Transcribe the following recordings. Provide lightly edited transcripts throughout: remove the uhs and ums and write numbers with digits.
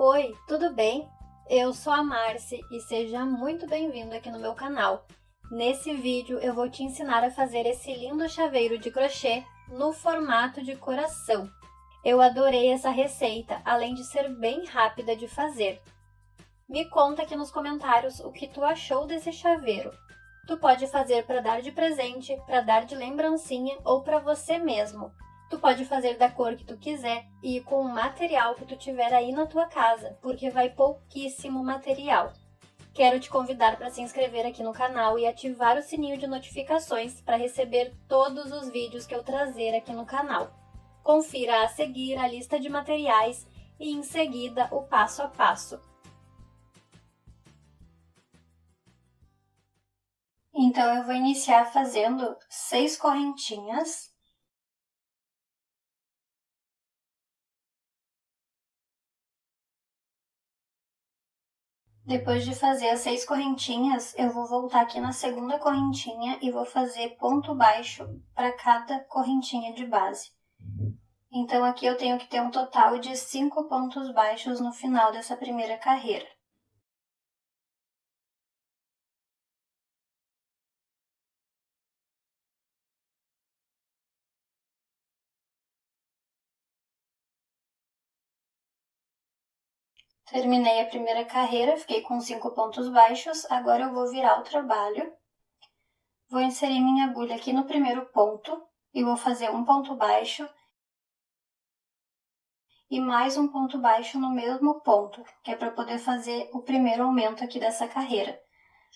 Oi, tudo bem? Eu sou a Marci e seja muito bem-vindo aqui no meu canal. Nesse vídeo eu vou te ensinar a fazer esse lindo chaveiro de crochê no formato de coração. Eu adorei essa receita, além de ser bem rápida de fazer. Me conta aqui nos comentários o que tu achou desse chaveiro. Tu pode fazer para dar de presente, para dar de lembrancinha ou para você mesmo. Tu pode fazer da cor que tu quiser e com o material que tu tiver aí na tua casa, porque vai pouquíssimo material. Quero te convidar para se inscrever aqui no canal e ativar o sininho de notificações para receber todos os vídeos que eu trazer aqui no canal. Confira a seguir a lista de materiais e em seguida o passo a passo. Então, eu vou iniciar fazendo 6 correntinhas. Depois de fazer as 6 correntinhas, eu vou voltar aqui na segunda correntinha e vou fazer ponto baixo para cada correntinha de base. Então, aqui eu tenho que ter um total de 5 pontos baixos no final dessa primeira carreira. Terminei a primeira carreira, fiquei com 5 pontos baixos, agora eu vou virar o trabalho. Vou inserir minha agulha aqui no primeiro ponto e vou fazer um ponto baixo e mais um ponto baixo no mesmo ponto, que é para poder fazer o primeiro aumento aqui dessa carreira.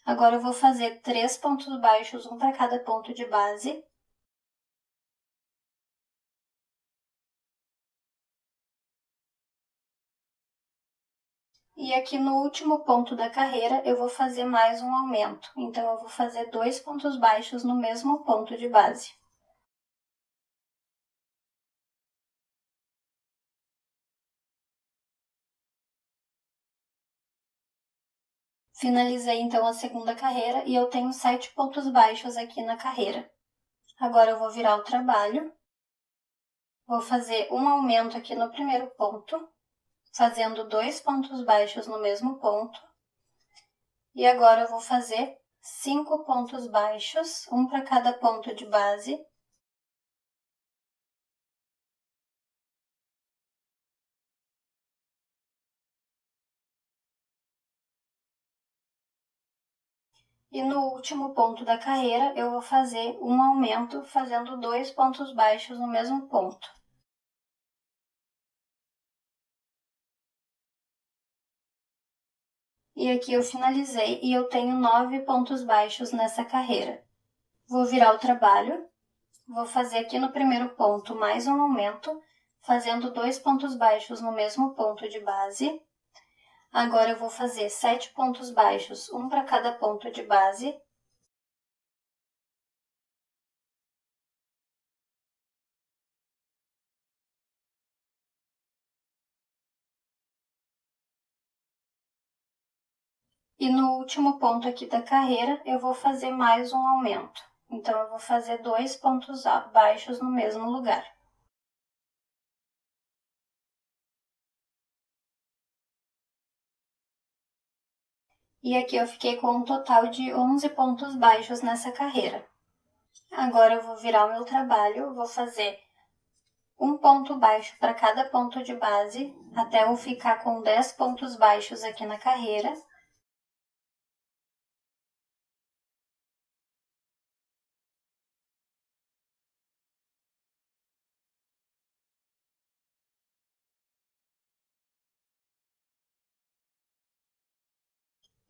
Agora eu vou fazer 3 pontos baixos, um para cada ponto de base. E aqui no último ponto da carreira eu vou fazer mais um aumento, então eu vou fazer 2 pontos baixos no mesmo ponto de base. Finalizei então a segunda carreira e eu tenho 7 pontos baixos aqui na carreira. Agora eu vou virar o trabalho. Vou fazer um aumento aqui no primeiro ponto, fazendo 2 pontos baixos no mesmo ponto. E agora eu vou fazer 5 pontos baixos, um para cada ponto de base. E no último ponto da carreira, eu vou fazer um aumento fazendo 2 pontos baixos no mesmo ponto. E aqui eu finalizei e eu tenho 9 pontos baixos nessa carreira. Vou virar o trabalho, vou fazer aqui no primeiro ponto mais um aumento, fazendo 2 pontos baixos no mesmo ponto de base. Agora eu vou fazer 7 pontos baixos, um para cada ponto de base. E no último ponto aqui da carreira, eu vou fazer mais um aumento. Então, eu vou fazer 2 pontos baixos no mesmo lugar. E aqui eu fiquei com um total de 11 pontos baixos nessa carreira. Agora eu vou virar o meu trabalho, vou fazer um ponto baixo para cada ponto de base, até eu ficar com 10 pontos baixos aqui na carreira.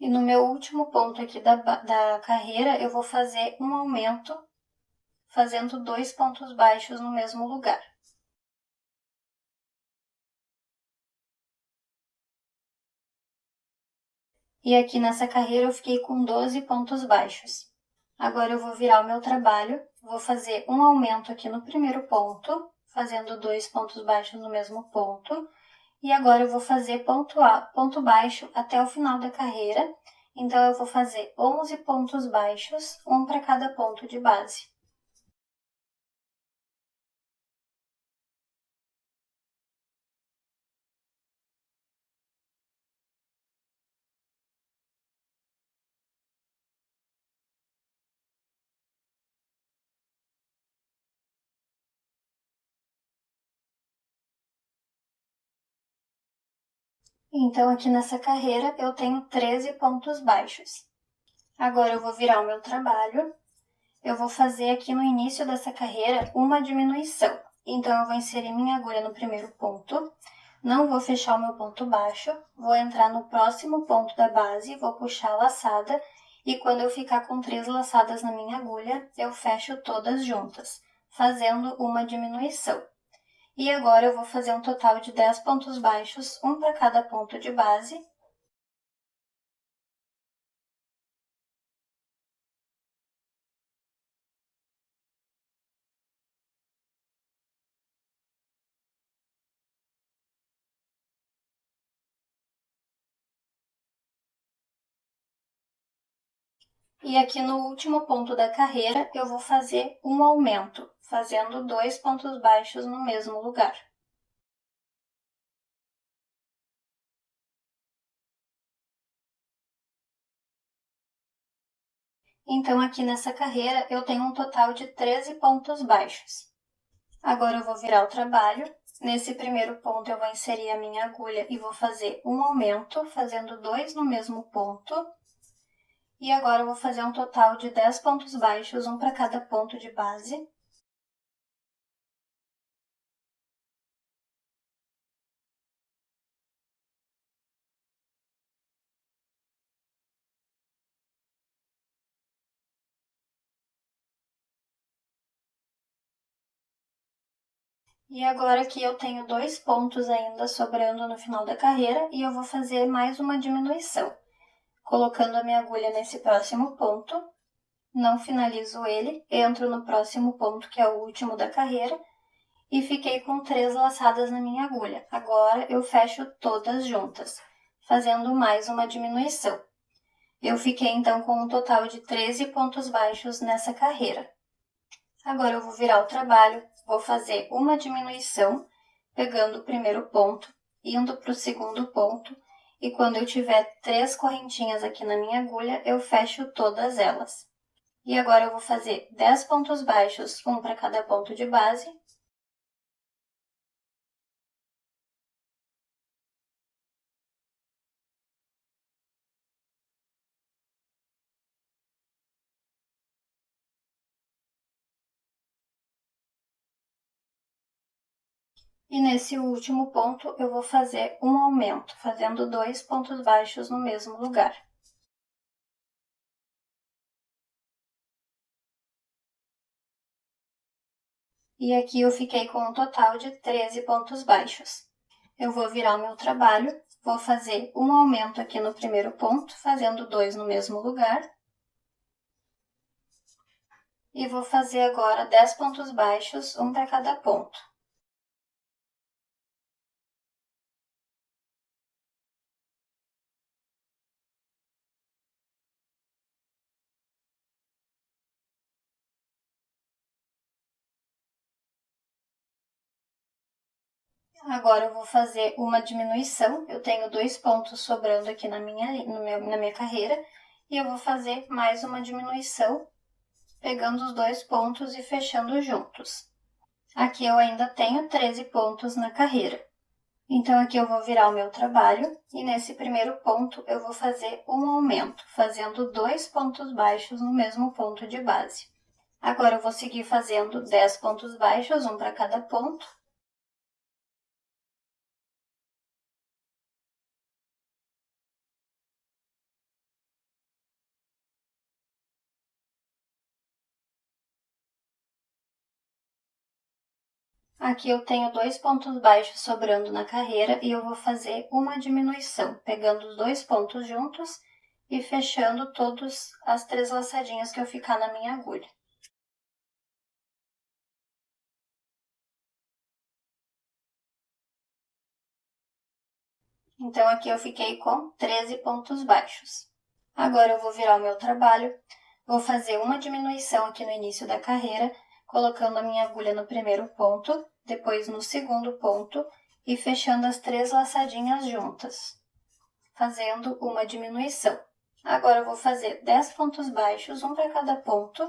E no meu último ponto aqui da carreira, eu vou fazer um aumento, fazendo 2 pontos baixos no mesmo lugar. E aqui nessa carreira eu fiquei com 12 pontos baixos. Agora eu vou virar o meu trabalho, vou fazer um aumento aqui no primeiro ponto, fazendo 2 pontos baixos no mesmo ponto. E agora eu vou fazer ponto baixo até o final da carreira, então eu vou fazer 11 pontos baixos, um para cada ponto de base. Então, aqui nessa carreira, eu tenho 13 pontos baixos. Agora, eu vou virar o meu trabalho. Eu vou fazer aqui no início dessa carreira uma diminuição. Então, eu vou inserir minha agulha no primeiro ponto. Não vou fechar o meu ponto baixo. Vou entrar no próximo ponto da base, vou puxar a laçada. E quando eu ficar com 3 laçadas na minha agulha, eu fecho todas juntas, fazendo uma diminuição. E agora eu vou fazer um total de 10 pontos baixos, um para cada ponto de base. E aqui no último ponto da carreira, eu vou fazer um aumento, fazendo 2 pontos baixos no mesmo lugar. Então, aqui nessa carreira, eu tenho um total de 13 pontos baixos. Agora, eu vou virar o trabalho. Nesse primeiro ponto, eu vou inserir a minha agulha e vou fazer um aumento, fazendo 2 no mesmo ponto. E agora, eu vou fazer um total de 10 pontos baixos, um para cada ponto de base. E agora aqui eu tenho 2 pontos ainda sobrando no final da carreira e eu vou fazer mais uma diminuição, colocando a minha agulha nesse próximo ponto, não finalizo ele, entro no próximo ponto que é o último da carreira e fiquei com 3 laçadas na minha agulha. Agora eu fecho todas juntas, fazendo mais uma diminuição. Eu fiquei então com um total de 13 pontos baixos nessa carreira. Agora eu vou virar o trabalho, vou fazer uma diminuição, pegando o primeiro ponto, indo para o segundo ponto, e quando eu tiver 3 correntinhas aqui na minha agulha, eu fecho todas elas. E agora eu vou fazer 10 pontos baixos, um para cada ponto de base. E nesse último ponto eu vou fazer um aumento, fazendo 2 pontos baixos no mesmo lugar. E aqui eu fiquei com um total de 13 pontos baixos. Eu vou virar o meu trabalho, vou fazer um aumento aqui no primeiro ponto, fazendo 2 no mesmo lugar. E vou fazer agora 10 pontos baixos, um para cada ponto. Agora eu vou fazer uma diminuição, eu tenho 2 pontos sobrando aqui na minha carreira, e eu vou fazer mais uma diminuição, pegando os 2 pontos e fechando juntos. Aqui eu ainda tenho 13 pontos na carreira. Então, aqui eu vou virar o meu trabalho, e nesse primeiro ponto eu vou fazer um aumento, fazendo 2 pontos baixos no mesmo ponto de base. Agora eu vou seguir fazendo 10 pontos baixos, um para cada ponto. Aqui eu tenho 2 pontos baixos sobrando na carreira e eu vou fazer uma diminuição, pegando os 2 pontos juntos e fechando todas as 3 laçadinhas que eu ficar na minha agulha. Então, aqui eu fiquei com 13 pontos baixos. Agora eu vou virar o meu trabalho, vou fazer uma diminuição aqui no início da carreira, colocando a minha agulha no primeiro ponto, depois no segundo ponto e fechando as 3 laçadinhas juntas, fazendo uma diminuição. Agora eu vou fazer 10 pontos baixos, um para cada ponto.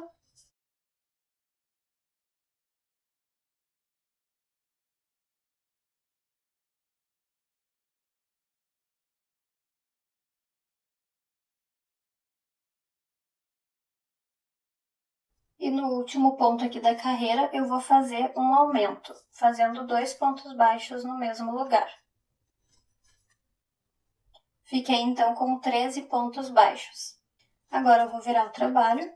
E no último ponto aqui da carreira, eu vou fazer um aumento, fazendo 2 pontos baixos no mesmo lugar. Fiquei então com 13 pontos baixos. Agora eu vou virar o trabalho,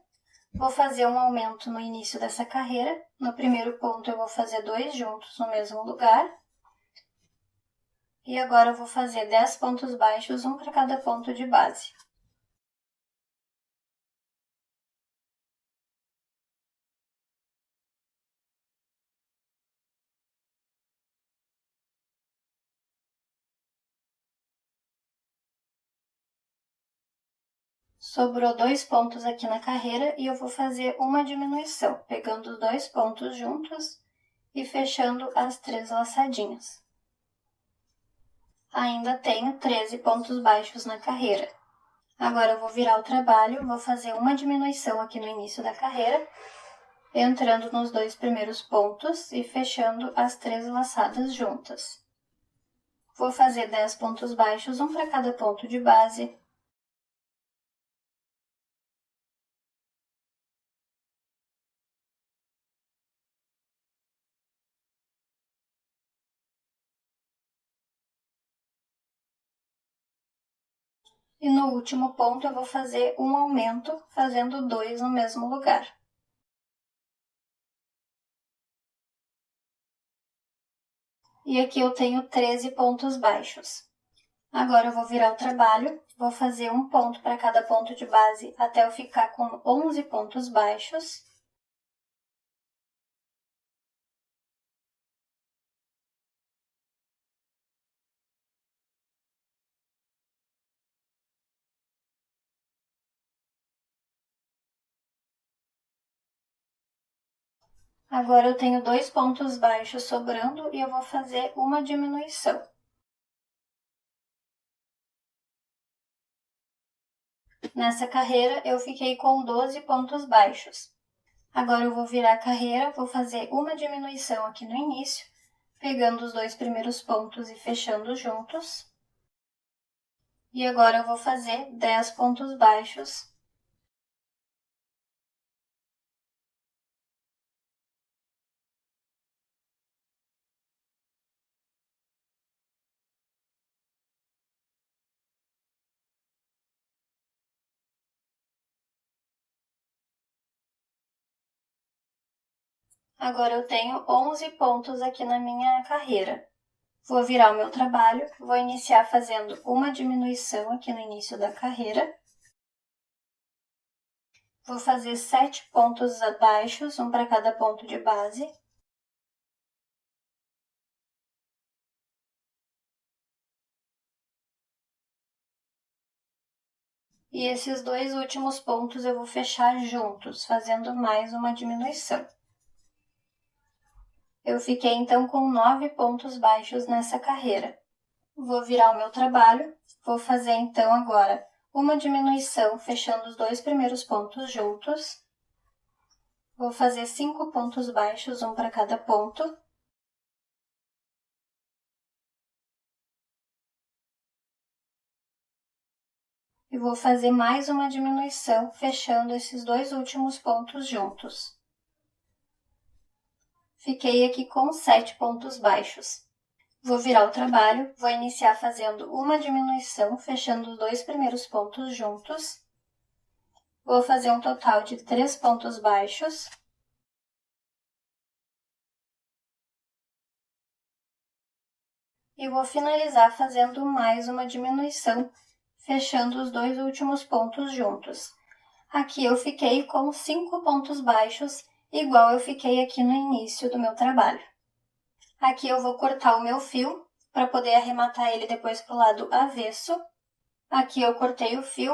vou fazer um aumento no início dessa carreira. No primeiro ponto eu vou fazer 2 juntos no mesmo lugar. E agora eu vou fazer 10 pontos baixos, um para cada ponto de base. Sobrou 2 pontos aqui na carreira e eu vou fazer uma diminuição, pegando os 2 pontos juntos e fechando as 3 laçadinhas. Ainda tenho 13 pontos baixos na carreira. Agora eu vou virar o trabalho, vou fazer uma diminuição aqui no início da carreira, entrando nos 2 primeiros pontos e fechando as 3 laçadas juntas. Vou fazer 10 pontos baixos, um para cada ponto de base. E no último ponto eu vou fazer um aumento, fazendo 2 no mesmo lugar. E aqui eu tenho 13 pontos baixos. Agora eu vou virar o trabalho, vou fazer um ponto para cada ponto de base até eu ficar com 11 pontos baixos. Agora eu tenho 2 pontos baixos sobrando e eu vou fazer uma diminuição. Nessa carreira eu fiquei com 12 pontos baixos. Agora eu vou virar a carreira, vou fazer uma diminuição aqui no início, pegando os 2 primeiros pontos e fechando juntos. E agora eu vou fazer 10 pontos baixos. Agora eu tenho 11 pontos aqui na minha carreira. Vou virar o meu trabalho, vou iniciar fazendo uma diminuição aqui no início da carreira. Vou fazer 7 pontos baixos, um para cada ponto de base. E esses 2 últimos pontos eu vou fechar juntos, fazendo mais uma diminuição. Eu fiquei então com 9 pontos baixos nessa carreira. Vou virar o meu trabalho, vou fazer então agora uma diminuição, fechando os 2 primeiros pontos juntos. Vou fazer 5 pontos baixos, um para cada ponto. E vou fazer mais uma diminuição, fechando esses 2 últimos pontos juntos. Fiquei aqui com 7 pontos baixos. Vou virar o trabalho, vou iniciar fazendo uma diminuição, fechando os 2 primeiros pontos juntos. Vou fazer um total de 3 pontos baixos. E vou finalizar fazendo mais uma diminuição, fechando os 2 últimos pontos juntos. Aqui eu fiquei com 5 pontos baixos, igual eu fiquei aqui no início do meu trabalho. Aqui eu vou cortar o meu fio, para poder arrematar ele depois para o lado avesso. Aqui eu cortei o fio,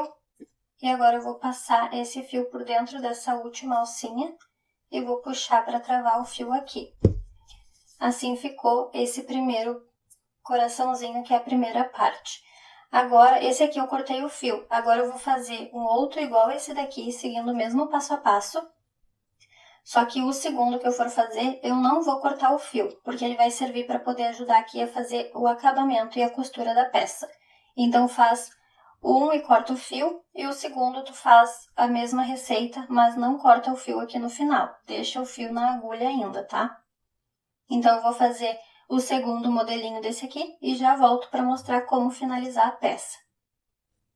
e agora eu vou passar esse fio por dentro dessa última alcinha, e vou puxar para travar o fio aqui. Assim ficou esse primeiro coraçãozinho, que é a primeira parte. Agora, esse aqui eu cortei o fio. Agora eu vou fazer um outro igual esse daqui, seguindo o mesmo passo a passo. Só que o segundo que eu for fazer, eu não vou cortar o fio, porque ele vai servir para poder ajudar aqui a fazer o acabamento e a costura da peça. Então, faz um e corta o fio, e o segundo tu faz a mesma receita, mas não corta o fio aqui no final, deixa o fio na agulha ainda, tá? Então eu vou fazer o segundo modelinho desse aqui e já volto para mostrar como finalizar a peça.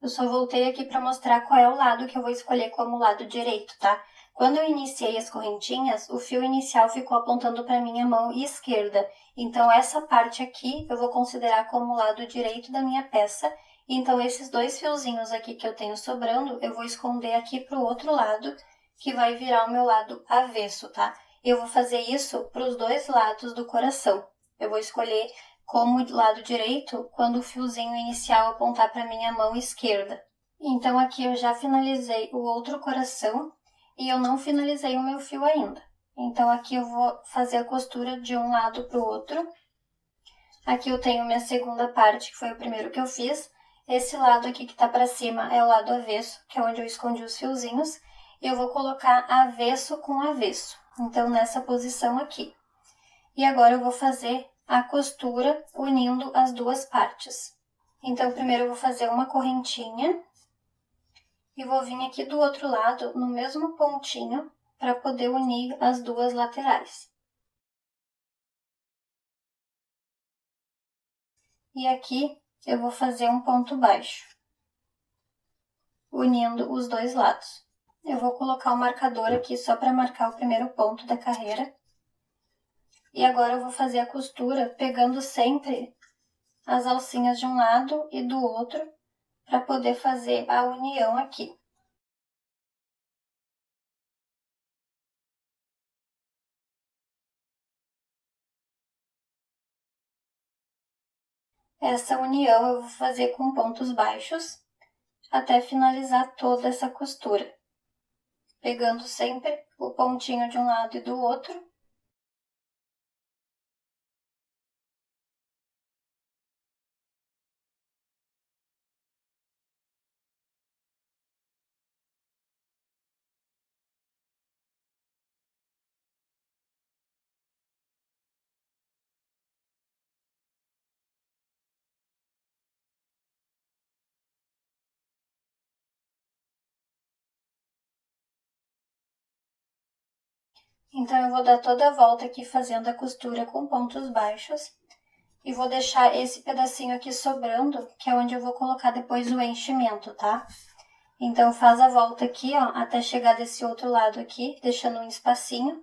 Eu só voltei aqui para mostrar qual é o lado que eu vou escolher como lado direito, tá? Quando eu iniciei as correntinhas, o fio inicial ficou apontando para minha mão esquerda. Então, essa parte aqui eu vou considerar como lado direito da minha peça. Então, esses dois fiozinhos aqui que eu tenho sobrando, eu vou esconder aqui para o outro lado, que vai virar o meu lado avesso, tá? Eu vou fazer isso para os dois lados do coração. Eu vou escolher como lado direito quando o fiozinho inicial apontar para minha mão esquerda. Então aqui eu já finalizei o outro coração e eu não finalizei o meu fio ainda. Então aqui eu vou fazer a costura de um lado para o outro. Aqui eu tenho minha segunda parte, que foi o primeiro que eu fiz. Esse lado aqui que tá para cima é o lado avesso, que é onde eu escondi os fiozinhos. E eu vou colocar avesso com avesso, então nessa posição aqui. E agora eu vou fazer a costura unindo as duas partes. Então, primeiro eu vou fazer uma correntinha e vou vir aqui do outro lado, no mesmo pontinho, para poder unir as duas laterais. E aqui eu vou fazer um ponto baixo, unindo os dois lados. Eu vou colocar o marcador aqui só para marcar o primeiro ponto da carreira. E agora eu vou fazer a costura pegando sempre as alcinhas de um lado e do outro para poder fazer a união aqui. Essa união eu vou fazer com pontos baixos até finalizar toda essa costura, pegando sempre o pontinho de um lado e do outro. Então, eu vou dar toda a volta aqui fazendo a costura com pontos baixos e vou deixar esse pedacinho aqui sobrando, que é onde eu vou colocar depois o enchimento, tá? Então, faz a volta aqui, ó, até chegar desse outro lado aqui, deixando um espacinho,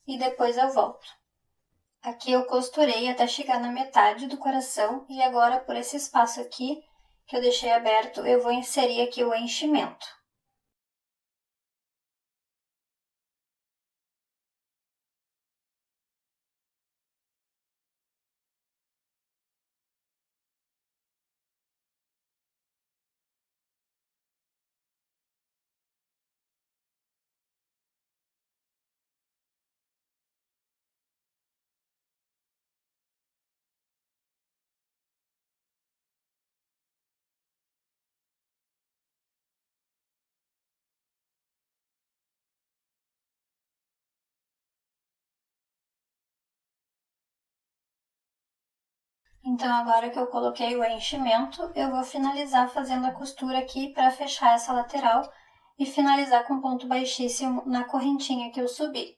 e depois eu volto. Aqui eu costurei até chegar na metade do coração e agora por esse espaço aqui, que eu deixei aberto, eu vou inserir aqui o enchimento. Então, agora que eu coloquei o enchimento, eu vou finalizar fazendo a costura aqui para fechar essa lateral e finalizar com ponto baixíssimo na correntinha que eu subi.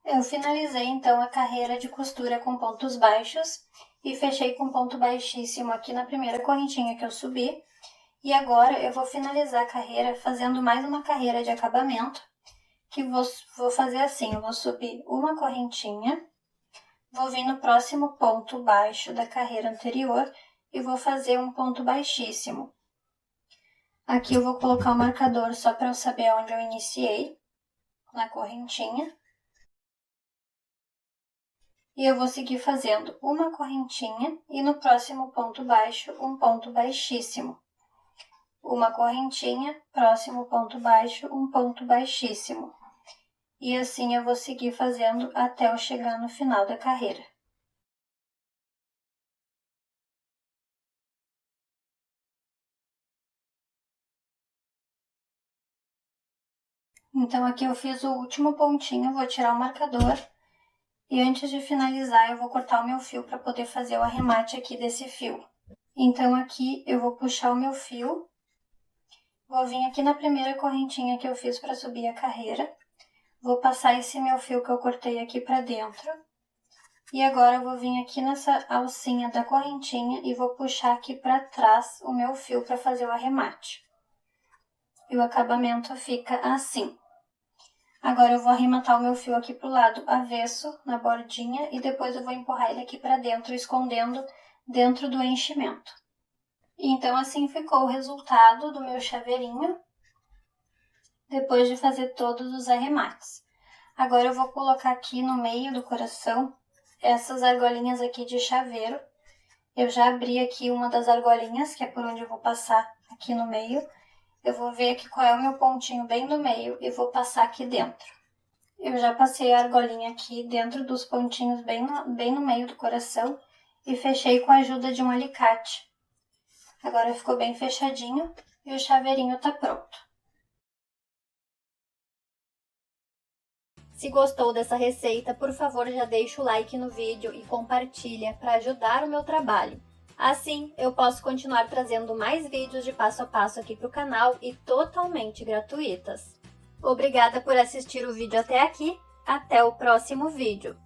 Eu finalizei então a carreira de costura com pontos baixos e fechei com ponto baixíssimo aqui na primeira correntinha que eu subi. E agora eu vou finalizar a carreira fazendo mais uma carreira de acabamento, que vou fazer assim, eu vou subir uma correntinha, vou vir no próximo ponto baixo da carreira anterior e vou fazer um ponto baixíssimo. Aqui eu vou colocar o marcador só para eu saber onde eu iniciei, na correntinha. E eu vou seguir fazendo uma correntinha e no próximo ponto baixo, um ponto baixíssimo. Uma correntinha, próximo ponto baixo, um ponto baixíssimo. E assim eu vou seguir fazendo até eu chegar no final da carreira. Então aqui eu fiz o último pontinho, vou tirar o marcador. E antes de finalizar, eu vou cortar o meu fio para poder fazer o arremate aqui desse fio. Então aqui eu vou puxar o meu fio, vou vir aqui na primeira correntinha que eu fiz para subir a carreira, vou passar esse meu fio que eu cortei aqui para dentro, e agora eu vou vir aqui nessa alcinha da correntinha e vou puxar aqui para trás o meu fio para fazer o arremate. E o acabamento fica assim. Agora eu vou arrematar o meu fio aqui pro lado avesso, na bordinha, e depois eu vou empurrar ele aqui para dentro, escondendo dentro do enchimento. E então assim ficou o resultado do meu chaveirinho, depois de fazer todos os arremates. Agora eu vou colocar aqui no meio do coração essas argolinhas aqui de chaveiro. Eu já abri aqui uma das argolinhas, que é por onde eu vou passar aqui no meio. Eu vou ver aqui qual é o meu pontinho bem no meio e vou passar aqui dentro. Eu já passei a argolinha aqui dentro dos pontinhos bem no meio do coração e fechei com a ajuda de um alicate. Agora ficou bem fechadinho e o chaveirinho tá pronto. Se gostou dessa receita, por favor já deixa o like no vídeo e compartilha para ajudar o meu trabalho. Assim, eu posso continuar trazendo mais vídeos de passo a passo aqui para o canal e totalmente gratuitas. Obrigada por assistir o vídeo até aqui, até o próximo vídeo!